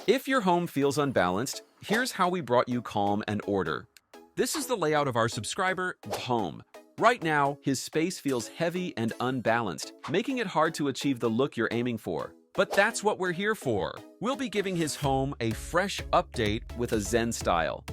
If your home feels unbalanced, here's how we brought you calm and order. This is the layout of our subscriber, Home. Right now, his space feels heavy and unbalanced, making it hard to achieve the look you're aiming for. But that's what we're here for. We'll be giving his home a fresh update with a Zen style.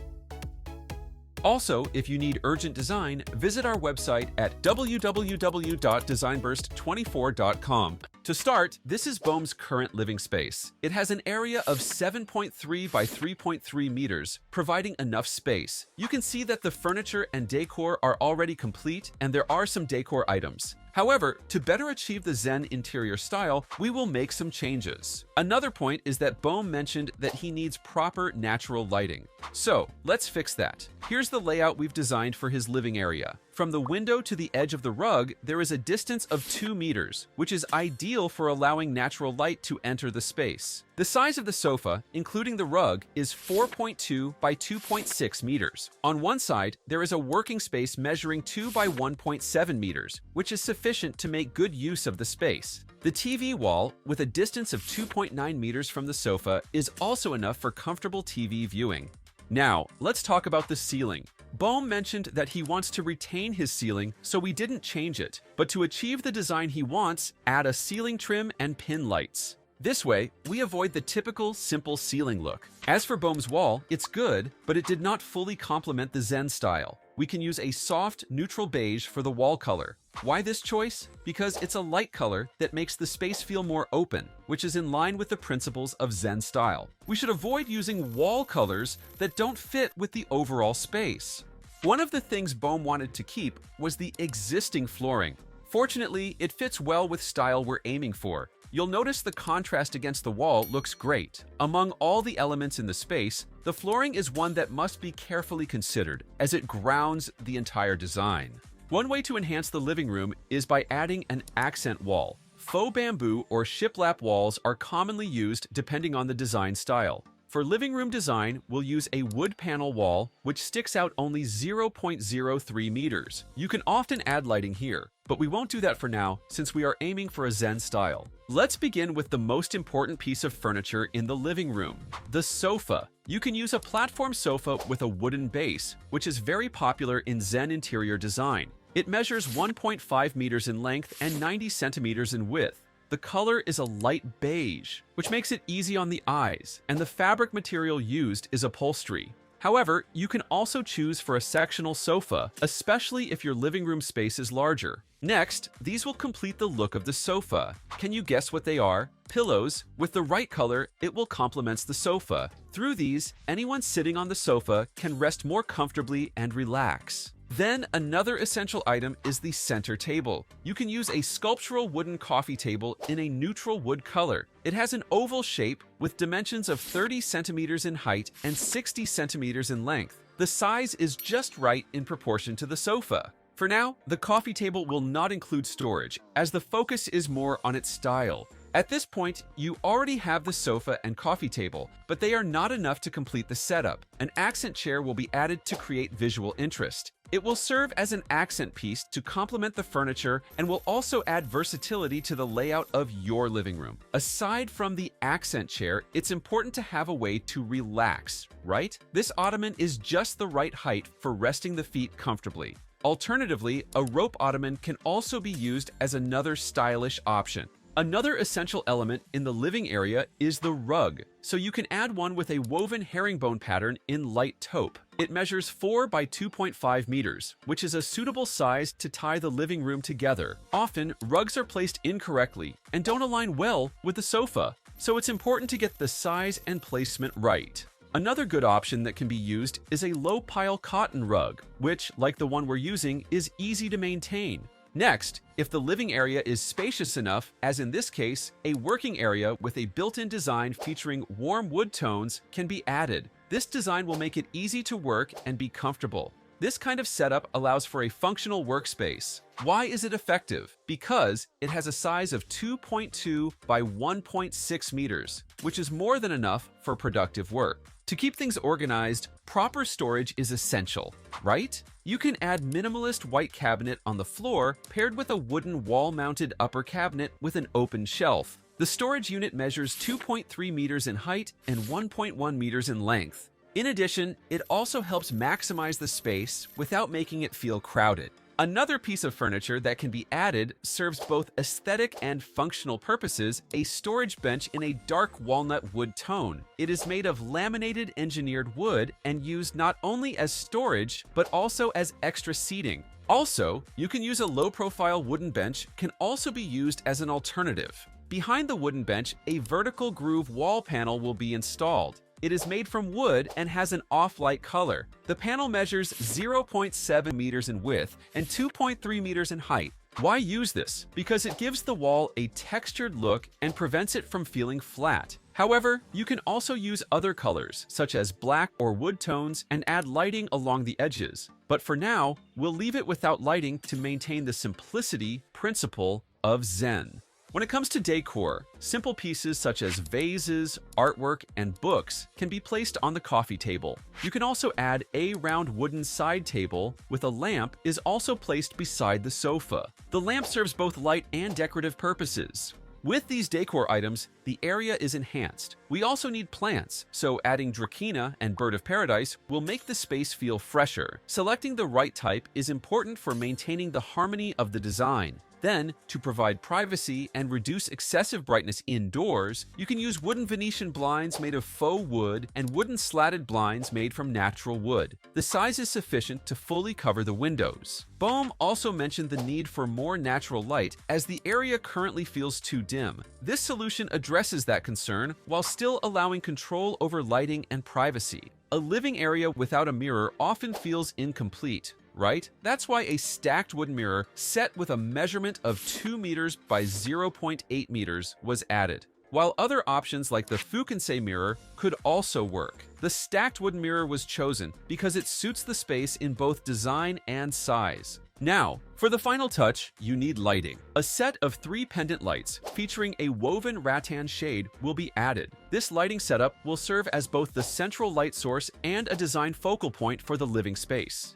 Also, if you need urgent design, visit our website at www.designburst24.com. To start, this is Bohm's current living space. It has an area of 7.3 by 3.3 meters, providing enough space. You can see that the furniture and decor are already complete, and there are some decor items. However, to better achieve the Zen interior style, we will make some changes. Another point is that Bohm mentioned that he needs proper natural lighting. So, let's fix that. Here's the layout we've designed for his living area. From the window to the edge of the rug, there is a distance of 2 meters, which is ideal for allowing natural light to enter the space. The size of the sofa, including the rug, is 4.2 by 2.6 meters. On one side, there is a working space measuring 2 by 1.7 meters, which is sufficient to make good use of the space. The TV wall, with a distance of 2.9 meters from the sofa, is also enough for comfortable TV viewing. Now, let's talk about the ceiling. Bohm mentioned that he wants to retain his ceiling, so we didn't change it. But to achieve the design he wants, add a ceiling trim and pin lights. This way, we avoid the typical simple ceiling look. As for Bohm's wall, it's good, but it did not fully complement the Zen style. We can use a soft, neutral beige for the wall color. Why this choice? Because it's a light color that makes the space feel more open, which is in line with the principles of Zen style. We should avoid using wall colors that don't fit with the overall space. One of the things Bohm wanted to keep was the existing flooring. Fortunately, it fits well with style we're aiming for. You'll notice the contrast against the wall looks great. Among all the elements in the space, the flooring is one that must be carefully considered, as it grounds the entire design. One way to enhance the living room is by adding an accent wall. Faux bamboo or shiplap walls are commonly used depending on the design style. For living room design, we'll use a wood panel wall, which sticks out only 0.03 meters. You can often add lighting here, but we won't do that for now since we are aiming for a Zen style. Let's begin with the most important piece of furniture in the living room, the sofa. You can use a platform sofa with a wooden base, which is very popular in Zen interior design. It measures 1.5 meters in length and 90 centimeters in width. The color is a light beige, which makes it easy on the eyes, and the fabric material used is upholstery. However, you can also choose for a sectional sofa, especially if your living room space is larger. Next, these will complete the look of the sofa. Can you guess what they are? Pillows. With the right color, it will complement the sofa. Through these, anyone sitting on the sofa can rest more comfortably and relax. Then another essential item is the center table. You can use a sculptural wooden coffee table in a neutral wood color. It has an oval shape with dimensions of 30 centimeters in height and 60 centimeters in length. The size is just right in proportion to the sofa. For now, the coffee table will not include storage, as the focus is more on its style. At this point, you already have the sofa and coffee table, but they are not enough to complete the setup. An accent chair will be added to create visual interest. It will serve as an accent piece to complement the furniture and will also add versatility to the layout of your living room. Aside from the accent chair, it's important to have a way to relax, right? This ottoman is just the right height for resting the feet comfortably. Alternatively, a rope ottoman can also be used as another stylish option. Another essential element in the living area is the rug, so you can add one with a woven herringbone pattern in light taupe. It measures 4 by 2.5 meters, which is a suitable size to tie the living room together. Often, rugs are placed incorrectly and don't align well with the sofa, so it's important to get the size and placement right. Another good option that can be used is a low-pile cotton rug, which, like the one we're using, is easy to maintain. Next, if the living area is spacious enough, as in this case, a working area with a built-in design featuring warm wood tones can be added. This design will make it easy to work and be comfortable. This kind of setup allows for a functional workspace. Why is it effective? Because it has a size of 2.2 by 1.6 meters, which is more than enough for productive work. To keep things organized, proper storage is essential, right? You can add minimalist white cabinet on the floor paired with a wooden wall-mounted upper cabinet with an open shelf. The storage unit measures 2.3 meters in height and 1.1 meters in length. In addition, it also helps maximize the space without making it feel crowded. Another piece of furniture that can be added serves both aesthetic and functional purposes, a storage bench in a dark walnut wood tone. It is made of laminated engineered wood and used not only as storage, but also as extra seating. Also, you can use a low-profile wooden bench can also be used as an alternative. Behind the wooden bench, a vertical groove wall panel will be installed. It is made from wood and has an off-light color. The panel measures 0.7 meters in width and 2.3 meters in height. Why use this? Because it gives the wall a textured look and prevents it from feeling flat. However, you can also use other colors, such as black or wood tones, and add lighting along the edges. But for now, we'll leave it without lighting to maintain the simplicity principle of Zen. When it comes to decor, simple pieces such as vases, artwork, and books can be placed on the coffee table. You can also add a round wooden side table with a lamp is also placed beside the sofa. The lamp serves both light and decorative purposes. With these decor items, the area is enhanced. We also need plants, so adding Dracaena and Bird of Paradise will make the space feel fresher. Selecting the right type is important for maintaining the harmony of the design. Then, to provide privacy and reduce excessive brightness indoors, you can use wooden Venetian blinds made of faux wood and wooden slatted blinds made from natural wood. The size is sufficient to fully cover the windows. Bohm also mentioned the need for more natural light as the area currently feels too dim. This solution addresses that concern while still allowing control over lighting and privacy. A living area without a mirror often feels incomplete, right? That's why a stacked wooden mirror set with a measurement of 2 meters by 0.8 meters was added. While other options like the Fukansei mirror could also work. The stacked wooden mirror was chosen because it suits the space in both design and size. Now, for the final touch, you need lighting. A set of 3 pendant lights featuring a woven rattan shade will be added. This lighting setup will serve as both the central light source and a design focal point for the living space.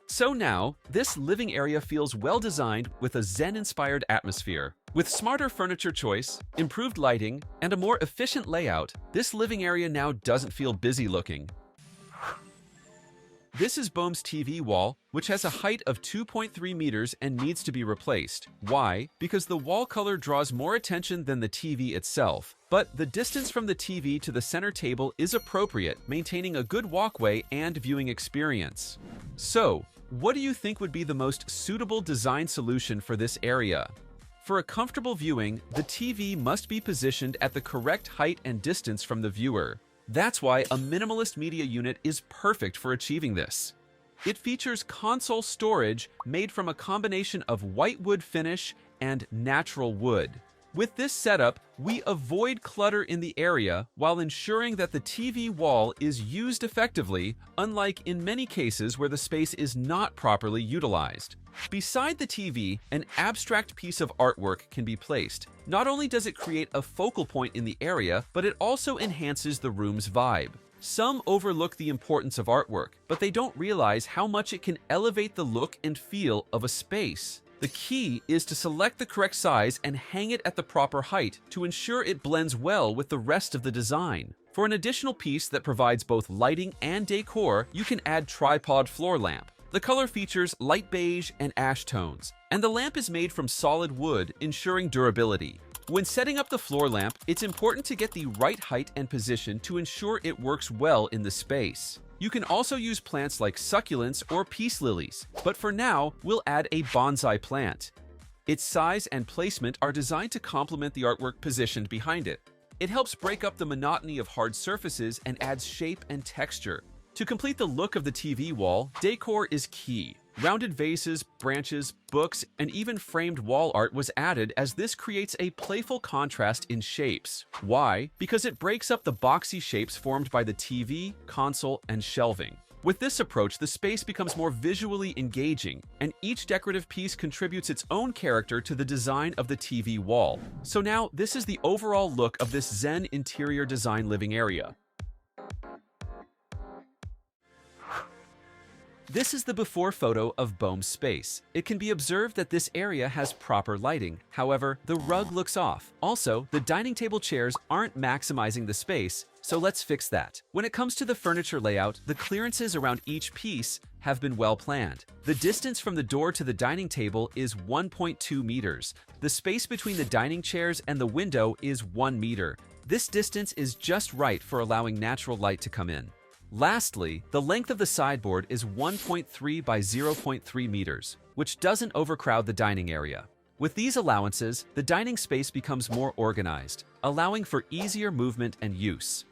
So now, this living area feels well designed with a Zen-inspired atmosphere. With smarter furniture choice, improved lighting, and a more efficient layout, this living area now doesn't feel busy looking. This is Bohm's TV wall, which has a height of 2.3 meters and needs to be replaced. Why? Because the wall color draws more attention than the TV itself. But the distance from the TV to the center table is appropriate, maintaining a good walkway and viewing experience. So, what do you think would be the most suitable design solution for this area? For a comfortable viewing, the TV must be positioned at the correct height and distance from the viewer. That's why a minimalist media unit is perfect for achieving this. It features console storage made from a combination of white wood finish and natural wood. With this setup, we avoid clutter in the area while ensuring that the TV wall is used effectively, unlike in many cases where the space is not properly utilized. Beside the TV, an abstract piece of artwork can be placed. Not only does it create a focal point in the area, but it also enhances the room's vibe. Some overlook the importance of artwork, but they don't realize how much it can elevate the look and feel of a space. The key is to select the correct size and hang it at the proper height to ensure it blends well with the rest of the design. For an additional piece that provides both lighting and decor, you can add tripod floor lamp. The color features light beige and ash tones, and the lamp is made from solid wood, ensuring durability. When setting up the floor lamp, it's important to get the right height and position to ensure it works well in the space. You can also use plants like succulents or peace lilies, but for now, we'll add a bonsai plant. Its size and placement are designed to complement the artwork positioned behind it. It helps break up the monotony of hard surfaces and adds shape and texture. To complete the look of the TV wall, decor is key. Rounded vases, branches, books, and even framed wall art was added as this creates a playful contrast in shapes. Why? Because it breaks up the boxy shapes formed by the TV, console, and shelving. With this approach, the space becomes more visually engaging, and each decorative piece contributes its own character to the design of the TV wall. So now, this is the overall look of this Zen interior design living area. This is the before photo of Boehm's space. It can be observed that this area has proper lighting. However, the rug looks off. Also, the dining table chairs aren't maximizing the space, so let's fix that. When it comes to the furniture layout, the clearances around each piece have been well planned. The distance from the door to the dining table is 1.2 meters. The space between the dining chairs and the window is 1 meter. This distance is just right for allowing natural light to come in. Lastly, the length of the sideboard is 1.3 by 0.3 meters, which doesn't overcrowd the dining area. With these allowances, the dining space becomes more organized, allowing for easier movement and use.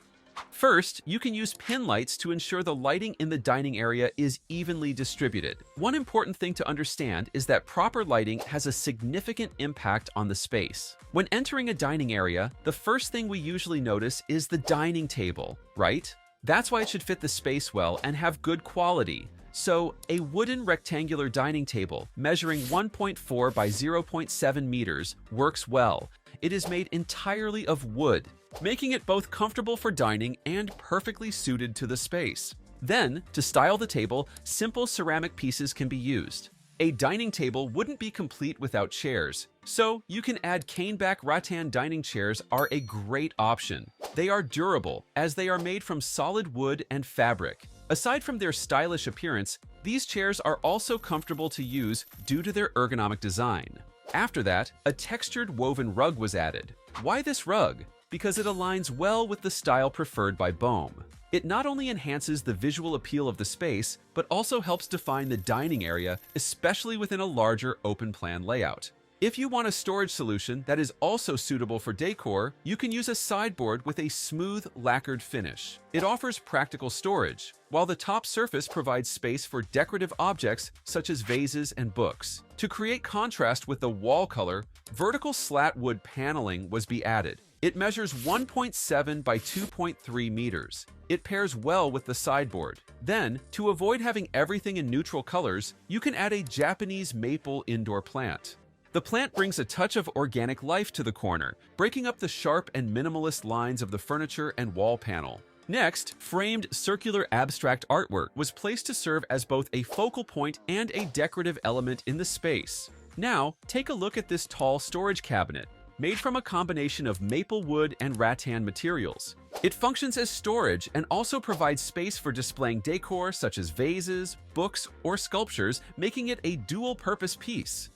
First, you can use pin lights to ensure the lighting in the dining area is evenly distributed. One important thing to understand is that proper lighting has a significant impact on the space. When entering a dining area, the first thing we usually notice is the dining table, right? That's why it should fit the space well and have good quality. So, a wooden rectangular dining table measuring 1.4 by 0.7 meters works well. It is made entirely of wood, making it both comfortable for dining and perfectly suited to the space. Then, to style the table, simple ceramic pieces can be used. A dining table wouldn't be complete without chairs, so you can add caneback rattan dining chairs are a great option. They are durable, as they are made from solid wood and fabric. Aside from their stylish appearance, these chairs are also comfortable to use due to their ergonomic design. After that, a textured woven rug was added. Why this rug? Because it aligns well with the style preferred by Boehm. It not only enhances the visual appeal of the space, but also helps define the dining area, especially within a larger open-plan layout. If you want a storage solution that is also suitable for decor, you can use a sideboard with a smooth lacquered finish. It offers practical storage, while the top surface provides space for decorative objects such as vases and books. To create contrast with the wall color, vertical slat wood paneling was added. It measures 1.7 by 2.3 meters. It pairs well with the sideboard. Then, to avoid having everything in neutral colors, you can add a Japanese maple indoor plant. The plant brings a touch of organic life to the corner, breaking up the sharp and minimalist lines of the furniture and wall panel. Next, framed circular abstract artwork was placed to serve as both a focal point and a decorative element in the space. Now, take a look at this tall storage cabinet, made from a combination of maple wood and rattan materials. It functions as storage and also provides space for displaying decor such as vases, books, or sculptures, making it a dual-purpose piece.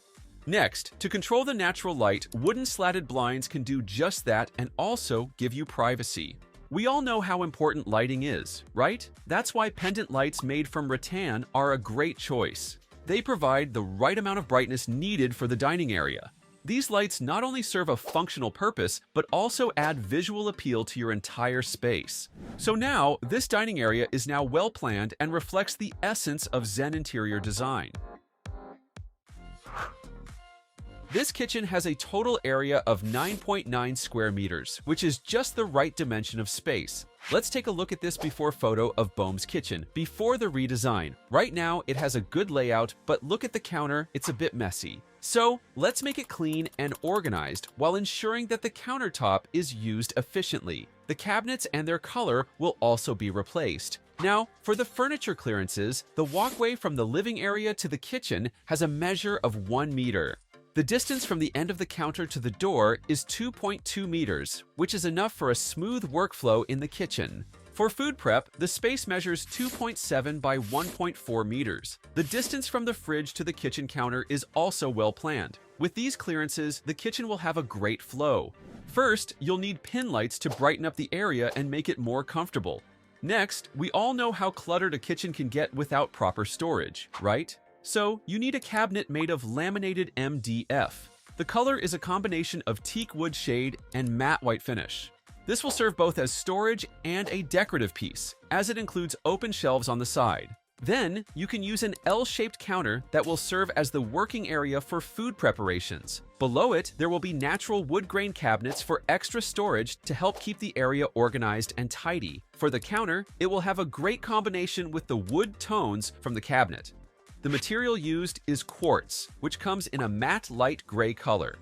Next, to control the natural light, wooden slatted blinds can do just that and also give you privacy. We all know how important lighting is, right? That's why pendant lights made from rattan are a great choice. They provide the right amount of brightness needed for the dining area. These lights not only serve a functional purpose, but also add visual appeal to your entire space. So now, this dining area is now well planned and reflects the essence of Zen interior design. This kitchen has a total area of 9.9 square meters, which is just the right dimension of space. Let's take a look at this before photo of Boehm's kitchen, before the redesign. Right now, it has a good layout, but look at the counter, it's a bit messy. So, let's make it clean and organized while ensuring that the countertop is used efficiently. The cabinets and their color will also be replaced. Now, for the furniture clearances, the walkway from the living area to the kitchen has a measure of 1 meter. The distance from the end of the counter to the door is 2.2 meters, which is enough for a smooth workflow in the kitchen. For food prep, the space measures 2.7 by 1.4 meters. The distance from the fridge to the kitchen counter is also well planned. With these clearances, the kitchen will have a great flow. First, you'll need pin lights to brighten up the area and make it more comfortable. Next, we all know how cluttered a kitchen can get without proper storage, right? So, you need a cabinet made of laminated MDF. The color is a combination of teak wood shade and matte white finish. This will serve both as storage and a decorative piece, as it includes open shelves on the side. Then, you can use an L-shaped counter that will serve as the working area for food preparations. Below it, there will be natural wood grain cabinets for extra storage to help keep the area organized and tidy. For the counter, it will have a great combination with the wood tones from the cabinet. The material used is quartz, which comes in a matte light gray color.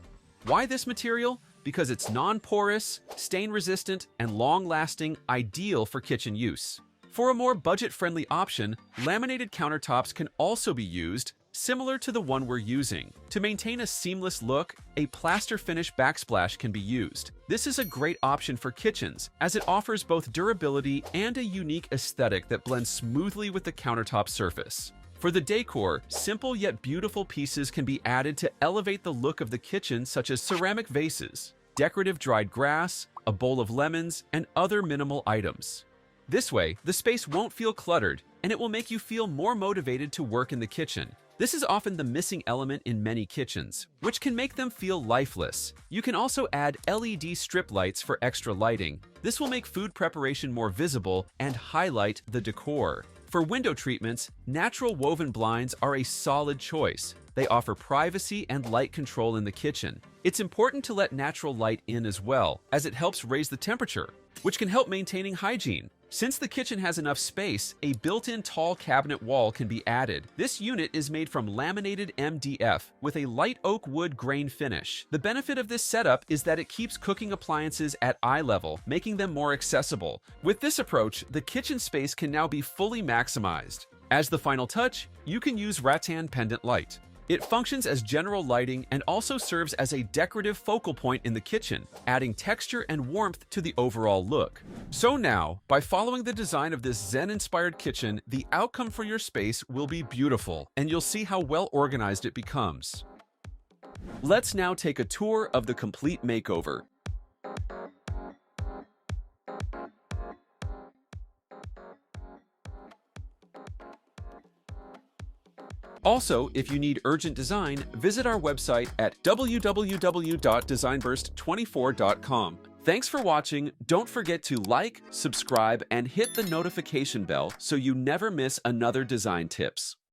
Why this material? Because it's non-porous, stain-resistant, and long-lasting, ideal for kitchen use. For a more budget-friendly option, laminated countertops can also be used, similar to the one we're using. To maintain a seamless look, a plaster finish backsplash can be used. This is a great option for kitchens, as it offers both durability and a unique aesthetic that blends smoothly with the countertop surface. For the decor, simple yet beautiful pieces can be added to elevate the look of the kitchen, such as ceramic vases, decorative dried grass, a bowl of lemons, and other minimal items. This way, the space won't feel cluttered, and it will make you feel more motivated to work in the kitchen. This is often the missing element in many kitchens, which can make them feel lifeless. You can also add LED strip lights for extra lighting. This will make food preparation more visible and highlight the decor. For window treatments, natural woven blinds are a solid choice. They offer privacy and light control in the kitchen. It's important to let natural light in as well, as it helps raise the temperature, which can help maintaining hygiene. Since the kitchen has enough space, a built-in tall cabinet wall can be added. This unit is made from laminated MDF with a light oak wood grain finish. The benefit of this setup is that it keeps cooking appliances at eye level, making them more accessible. With this approach, the kitchen space can now be fully maximized. As the final touch, you can use rattan pendant light. It functions as general lighting and also serves as a decorative focal point in the kitchen, adding texture and warmth to the overall look. So now, by following the design of this Zen-inspired kitchen, the outcome for your space will be beautiful, and you'll see how well organized it becomes. Let's now take a tour of the complete makeover. Also, if you need urgent design, visit our website at www.designburst24.com. Thanks for watching. Don't forget to like, subscribe, and hit the notification bell so you never miss another design tips.